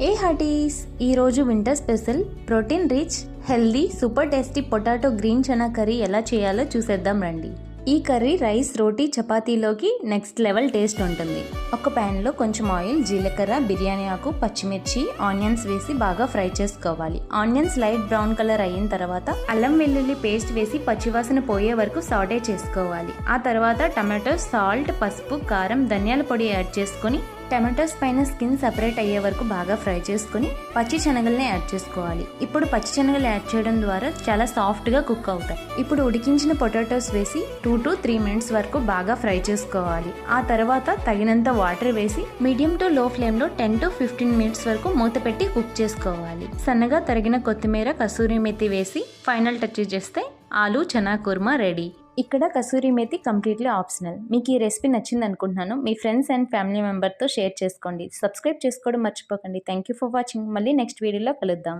ఏ హటీస్ ఈరోజు winter special protein rich healthy super tasty potato green chana curry ఎలా చేయాలో చూసేద్దాం రండి. ఈ కర్రీ రైస్ రోటీ చపాతీలోకి నెక్స్ట్ లెవెల్ టేస్ట్ ఉంటుంది. ఒక ప్యాన్లో కొంచెం ఆయిల్, జీలకర్ర, బిర్యానీ ఆకు, పచ్చిమిర్చి, ఆనియన్స్ వేసి బాగా ఫ్రై చేసుకోవాలి. ఆనియన్స్ లైట్ బ్రౌన్ కలర్ అయిన తర్వాత అల్లం వెల్లుల్లి పేస్ట్ వేసి పచ్చివాసన పోయే వరకు సాటే చేసుకోవాలి. ఆ తర్వాత టమాటో, సాల్ట్, పసుపు, కారం, ధనియాల పొడి యాడ్ చేసుకొని టమాటోస్ పైన స్కిన్ సెపరేట్ అయ్యే వరకు బాగా ఫ్రై చేసుకుని పచ్చి శనగల్ని యాడ్ చేసుకోవాలి. ఇప్పుడు పచ్చి శనగలు యాడ్ చేయడం ద్వారా చాలా సాఫ్ట్గా కుక్ అవుతాయి. ఇప్పుడు ఉడికించిన పొటాటోస్ వేసి 2 to 3 minutes వరకు బాగా ఫ్రై చేసుకోవాలి. ఆ తర్వాత తగినంత వాటర్ వేసి మీడియం టు లో ఫ్లేమ్లో 10 to 15 minutes వరకు మూత పెట్టి కుక్ చేసుకోవాలి. సన్నగా తరిగిన కొత్తిమీర, కసూరి మెతి వేసి ఫైనల్ టచ్ చేస్తే ఆలు చనా కుర్మా రెడీ. ఇక్కడ కసూరి మేతి కంప్లీట్లీ ఆప్షనల్. మీకు ఈ రెసిపీ నచ్చింది అనుకుంటున్నాను. మీ ఫ్రెండ్స్ అండ్ ఫ్యామిలీ మెంబర్తో షేర్ చేసుకోండి. సబ్స్క్రైబ్ చేసుకోవడం మర్చిపోకండి. Thank you for watching. మళ్ళీ నెక్స్ట్ వీడియోలో కలుద్దాం.